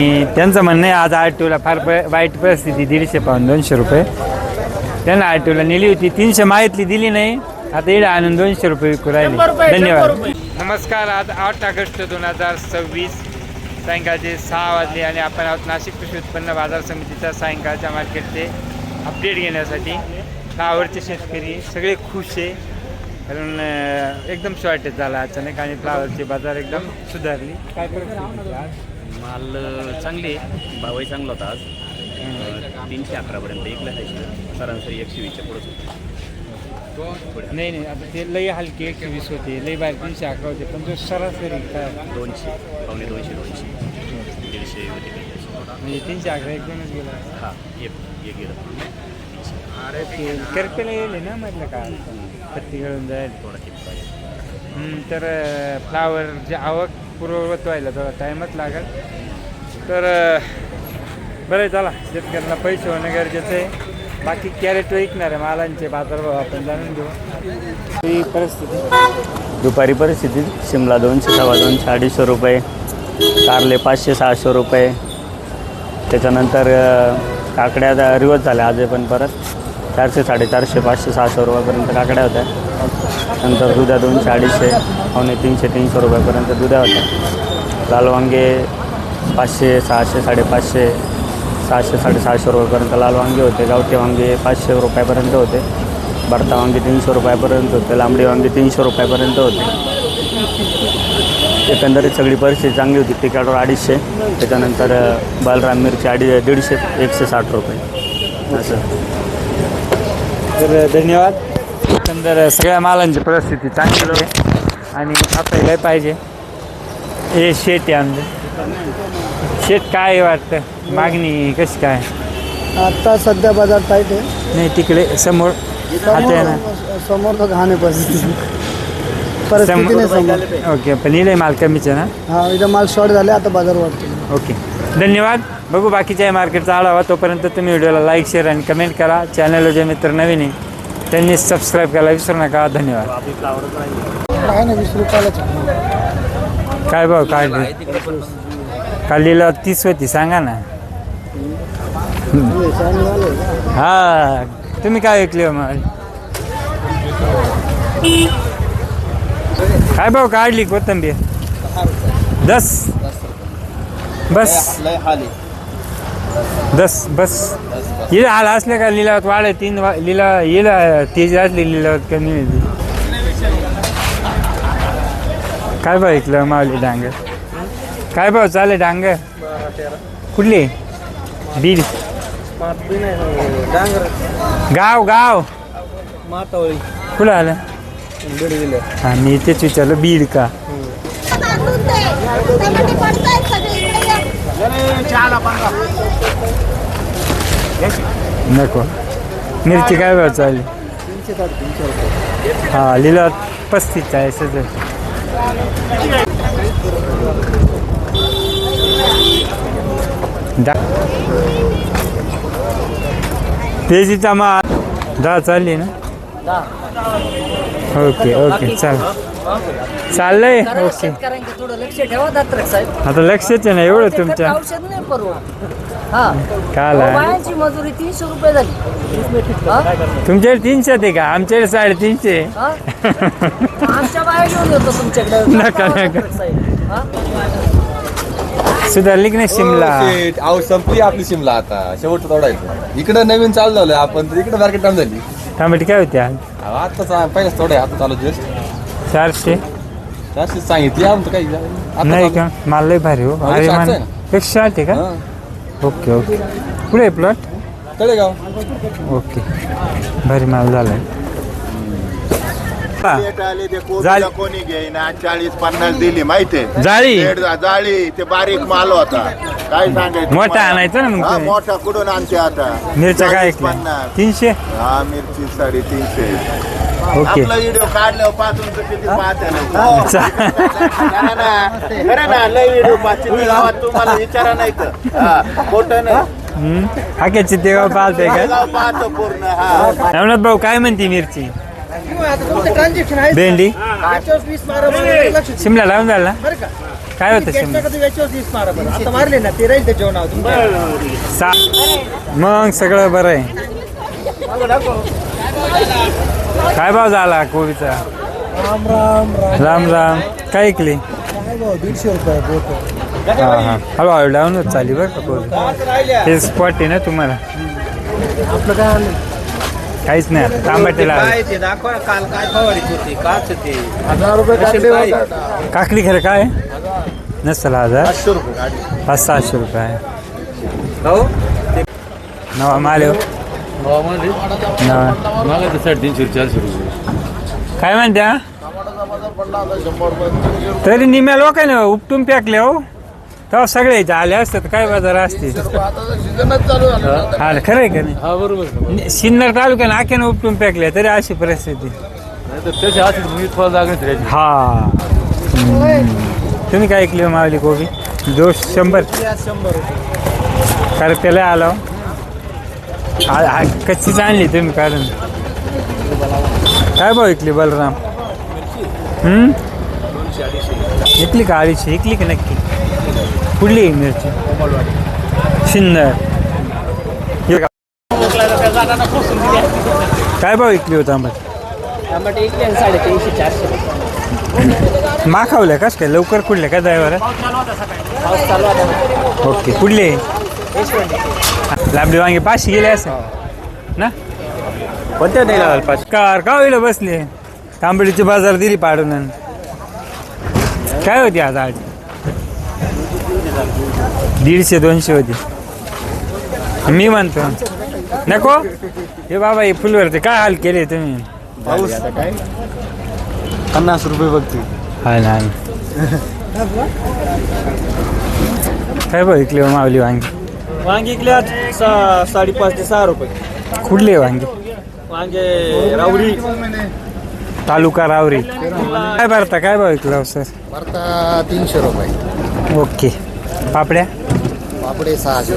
त्यांचं म्हणणं आहे आज आरटीओला फार वाईट परिस्थिती 150 पाऊन 200 रुपये. त्यांना आरटीओला नेली होती 300 माहितली दिली नाही. आता इकडे आणून 200 रुपये विकू राहिले. धन्यवाद. नमस्कार. आज 8 ऑगस्ट 2026 सायंकाळचे 6 वाजले आणि आपण आहोत नाशिक कृषी उत्पन्न बाजार समितीच्या सायंकाळच्या मार्केटचे अपडेट घेण्यासाठी. फ्लावरचे शेतकरी सगळे खुश आहे कारण एकदम शॉर्टेज झाला अचानक आणि फ्लावरचे बाजार एकदम सुधारली. काय परिस्थिती आज? माल चांगली आहे, भावही चांगला होता आज. 311पर्यंत एक लाखायची सरासरी 120च्या पुढंच होती. नाही आता ते लई हलके 120 होते, लई बाहेर 311 होते, पण तो सरासरी काय 200 पावणे 200 150 होते म्हणजे 311 एकदमच गेला. हां एक गेलं. अरे ते करपेला येईल ना म्हटलं का पत्ती गळून जाईल थोडा टिप पाहिजे. तर फ्लावरची आवक पूर्ववत व्हायला थोडा टाईमच लागेल. तर बरं चला, शेतकऱ्यांना पैसे होणं गरजेचं आहे. बाकी कॅरेट विकणार आहे मालांचे बाजारभाव आपण जाणून घेऊ. ही परिस्थिती दुपारी परिस्थितीत शिमला 200 सव्वा 200 250 रुपये, कारले 500 600 रुपये. त्याच्यानंतर काकड्या रिवर्स झाल्या आज पण परत 400 450 500 600 रुपयापर्यंत काकड्या होत्या. नंतर दुध्या 200 250 पावणे 300 300 रुपयापर्यंत दुध्या होत्या. लाल वांगे 500 600 550 600 750 रुपयापर्यंत लाल वांगे होते. गावठी वांगे 500 रुपयापर्यंत होते. भरता वांगे 300 रुपयापर्यंत होते. लांबडी वांगे 300 रुपयापर्यंत होते. एकंदरीत सगळी परिस्थिती चांगली होती. पिकावर 250. त्याच्यानंतर बालराम मिरची 150 160 रुपये असं. तर धन्यवाद. एकंदर सगळ्या मालांची परिस्थिती चांगली आहे आणि आपल्याला पाहिजे. हे शेत आहे आमचं. शेत काय वाटतं, मागणी कशी काय? आता सध्या बाजार टाईट आहे. नाही तिकडे समोर आहे ना, समोर तर घाण आहे परिस्थिती नाही समोर. ओके, पण इकडे माल कमीच आहे ना. हा, इथं माल शॉर्ट झाले, आता बाजार वाढतो. ओके, धन्यवाद. बघू बाकीच्या मार्केटचा आढावा. तोपर्यंत तुम्ही व्हिडिओला लाईक शेअर आणि कमेंट करा. चॅनलला जे मित्र नवीन आहे त्यांनी सबस्क्राईब करायला विसरू नका. धन्यवाद. आहे ना 20 रुपयाला. काय भाऊ काय कालीला 30 होती सांगा ना. हा, तुम्ही काय ऐकले मग? काय भाऊ काढली कोथिंबीर? 10 बस 10 बस. हिला हाल असले का लिलावत वाढे 3 लिला हिला तेज असली लिलावत कमी होती. काय भाव ऐकलं मावली डांग? काय भाव चालेल डांग? कुठली? बीड गाव गाव मातावळी कुठं आलं? हां, मी तेच विचारलं बीड का. नको. मिरची काय भाव चालली? 300 रुपये. हां, लिहिलं 35 आहे सध्या. तेजीचा माल 10 चालली ना. ओके ओके चाललंय. ओके, थोडं लक्ष ठेवा दात्रक साहेब. आता लक्षच आहे ना एवढं तुमच्या. औषध नाही परवडत. हा, काय बायांची मजुरी 300 रुपये झाली. तुमच्याकडे 300 आहे का? आमच्याकडे 350. आमच्या बाया घेऊन येतो तुमच्याकडे. नका नका. सुधारली की नाही शिमला? अहो संपली आपली शिमला आता. शेवटचं तोडायचं. इकडं नवीन चालू झालं आपण, इकडे मार्केट टाइम झाली. टमाटे काय होते आज? आता पहिलेच थोडं आता चालू जस्ट 400. 400 सांगितली आमचं काही नाही का? माल लय भारी हो. अरे मान 160 का? Okay okay. कुठे आहे प्लॉट? तळेगाव. ओके, भारी माल झालाय. कोणी घेईना 40-50 दिली माहितीये. जाळी ते बारीक माल होता. काय सांगायचं मोठा आणायचा ना मग हा, तुम्ही. मोठा कुठून आणते आता? मिरच्या काय 40-50. 300. हा, मिरची 350. ओके. आपला व्हिडिओ काढल्यावर पाहतून तर किती पाहते ना. लय व्हिडिओ पाहते गावात, तुम्हाला विचारा नाही तर खोटं नाही. हाक्याची तेव्हा पाहते का? पाहतो पूर्ण. हा, रमनाथ भाऊ काय म्हणते मिरची? ट्रान्झॅक्शन आहे. भेंडी 20 12 शिमला लावून झाला. काय होतं शिमला आता मारले ना ते राहील त्याच्यावर नाव मग सगळं बरं आहे. काय भाव झाला कोबीचा? राम राम राम राम राम. काय ऐकली? काय भाऊ 150 रुपये बोट हां हां हळूहळू डाऊनच चालली बरं का कोबी. ते स्पॉट आहे ना तुम्हाला. आपलं काय आलं काहीच नाही आता तांबटेला दाखवा काल काय फवारीत होती काच ते 1000 रुपये काढले होता. काकडी खरं काय नसेल 1000 500-600 रुपये आहे. हो नवा माल आहे हो. नवा 350-400 रुपये. काय म्हणत्या तरी निम्या लोकांनी उपटून पॅकले हो तेव्हा सगळे इथे आले असतात काय बाजार असते. हा खरं आहे का नाही? हा बरोबर. सिन्नर तालुक्याने आख्यानं उपटून पॅकले तरी अशी परिस्थिती. त्याच्या हाती मी फळ लागत राहायची. हा तुम्ही काय ऐकली मावली कोबी? 100 कारण त्याला आलो कच्चीच आणली तुम्ही कारण. काय भाऊ ऐकली बलराम? इकली का 250? इकली का नक्की? कुठली आहे मिरची? सिन्नर. काय भाव ऐकली होता आंबट? टमाटे 350-400. माखावल्या कस काय लवकर कुठल्या का ड्रायव्हर? पाऊस चालू आता. ओके कुठले? लांबडी वांगे 500 गेले असं ना? कोणत्या नाही लागल 500? कार का होईल बसले? तांबडीची बाजार दिली पाडून. काय होती आज 150-200 होती. मी म्हणतो नको हे बाबा हे फुलवरती काय हाल केले तुम्ही? 50 रुपये बघते. हा ना काय बघितले मावली वांगी? वांगी इकले 5.5 ते 6 रुपये. कुठले वांगी? वांगे रावरी तालुका रावरी. काय भरता काय बघितलं सर? भरता 300 रुपये. ओके पापड्या? पापडे 600.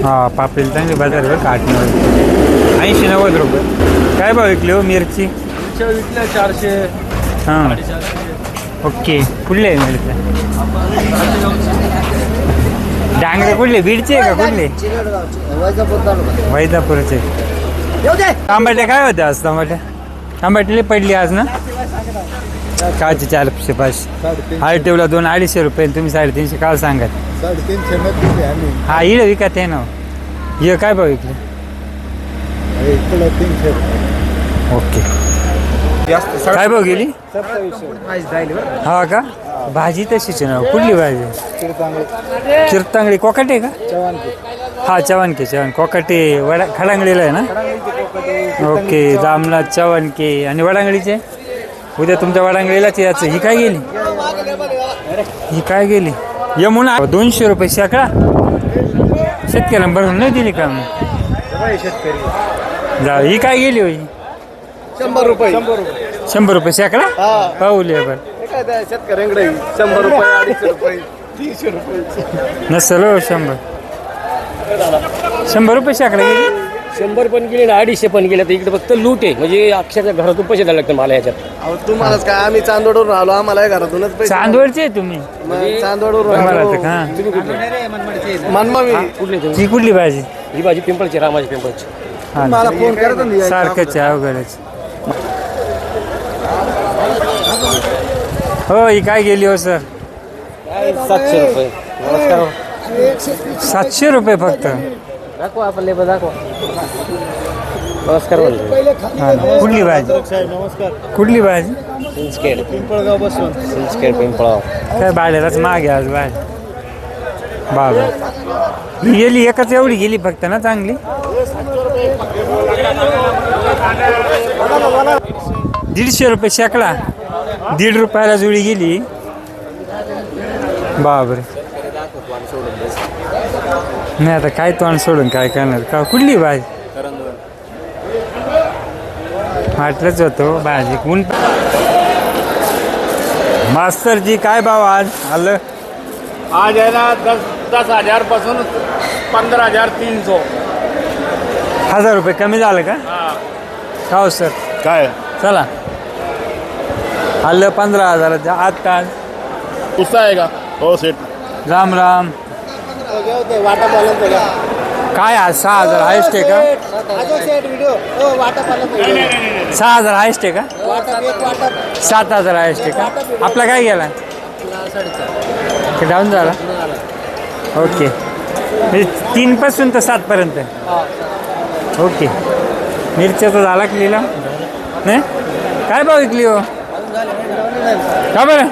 हा पापडी चांगली बाजार बरं का 80-90 रुपये. काय भाव विकले हो मिरची? विकल्या 400. हां ओके कुठले आहे मिरच्या? डांगरे कुठले? बीडचे आहे का कुठले? वैजापूरचे. तांबट्या काय होत्या आज? तांबट्याला पडली आज ना? कालचे 400-500. आरटीओला 200-250 रुपये. तुम्ही 350 काल सांगत. 350 मध्ये आम्ही हा इड विकत आहे ना. हे काय भाव विकले? किलो 300 ओके काय भाव गेली? हा का भाजी तशीच ना? कुठली भाजी? चिरतांगडी कोकाटे का? हा चवणके कोकाटे वडा खडांगडीला आहे ना? ओके जामनाथ चवणके आणि वडांगडीचे उद्या तुमच्या वडांगडीलाच यायचं. ही काय गेली? ही काय गेली? यमुना 200 रुपये शेकडा. शेतकऱ्याला भरून नाही दिली का? जा ही काय गेली होई? 100 रुपये. 100 रुपये शेकडा पाहूले बरं शेतकऱ्यांकडे 100 रुपये 250 रुपये 300 रुपये नसल हो 100 रुपये शेकडा गेली. 100 पण गेले ना 250 पण गेले. तर इकडे फक्त लूट आहे म्हणजे अक्षरशः घरातून पैसे द्यायला लागतात मला याच्यात. अहो तुम्हालाच काय आम्ही चांदवडवरून आलो आम्हाला घरातूनच पैसे. चांदवडचे आहे तुम्ही? चांदवडवरून तुम्हाला आलो. तर का मनमावी. कुठले तुम्ही? ही कुठली भाजी? ही भाजी पिंपळची रामाची पिंपळची. हा मला फोन करत ना सारखंच आहे अवघडच. हो ही काय गेली हो सर? 700 रुपये. नमस्कार. 700 रुपये फक्त. दाखवा आपण लेबर दाखवा. नमस्कार म्हणलं. हा ना. कुठली भाजी? कुठली भाजी? सिंचखेड पिंपळगाव बसून सिंचखेड पिंपळाव. काय भाड्यालाच मागे आज भाजी बाबा. ही गेली एकच एवढी गेली फक्त ना चांगली. 150 रुपये शेकडा. 1.5 रुपयाला जुळी गेली. बापरे नाही आता काय तोंड सोडून काय करणार का? कुठली भाजी? वाटलंच होतं भाजी. ऊन मास्तरजी काय भाव आज आलं? आज आहे ना 10,000 पासून 15,300. 1000 रुपये कमी झालं का? हो सर काय चला आलं 15,000 आत. आज पुसता आहे का? हो सेट राम राम. काय आज 6,000 हायस्ट आहे का? 6,000 हायस्ट आहे का? 7,000 हायस्ट आहे का? आपला काय गेला डाऊन झाला. ओके, 3 पासून तर 7 पर्यंत. ओके, मिरच्याचा झाला की लिहिला नाही? काय भाव विकली हो का बरं?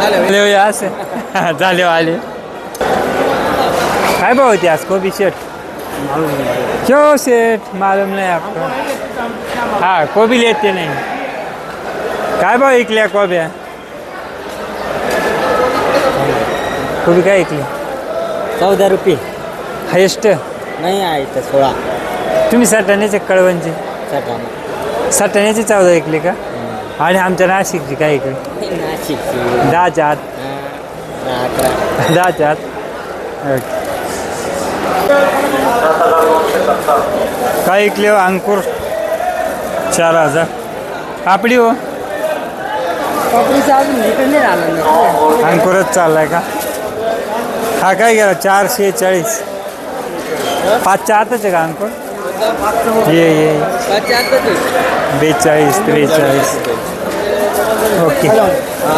झाले असे झाले आले. काय भाव होती आज कोबी शेट? क्यों सेठ मालूम नहीं आपको? हाँ कोबी लेते नहीं. काय भाव विकल्या कोब्या? कोबी काय विकली? 14 रुपये. हायस्ट नाही आहे तर 16. तुम्ही सटाण्याचे कळवणचे सटाण्याची 14 विकली का? आणि आमच्या नाशिकची काय विकली? नाशिकची 10च्या आत. 10च्या आत. ओके. काय विकले हो? अंकुर 4,000. पापडी हो? कपडीचा अजून इकडे नाही आला नाही. अंकुरच चाललाय का? हा काय गेला? 440. 5च्या आतच आहे का अंकुर? ये 42, 43. ओके,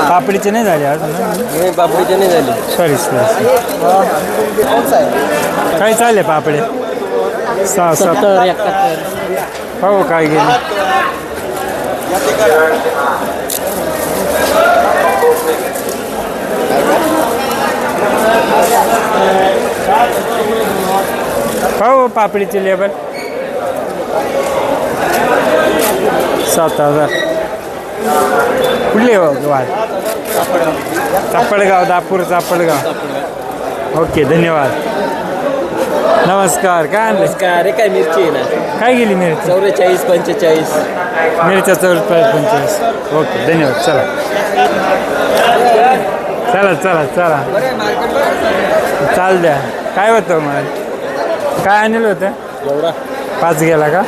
पापडीचे नाही झाले अजून? पापडीचे नाही झाले. सॉरी. काय चालले पापडे? 6-7. हो काय गेले? हो पापडीचे लेबर 7,000. कुठले हो वाद? चापडगाव, दापूर चापडगाव. ओके, धन्यवाद. नमस्कार. काय आणलं? अरे काय मिरची आहे ना, काय गेली मिरची? 44, 45. मिरच्या 44-45. ओके, धन्यवाद. चला चला चला चला चाल द्या. काय होतं मला? काय आणलं होतं? 5 गेला का?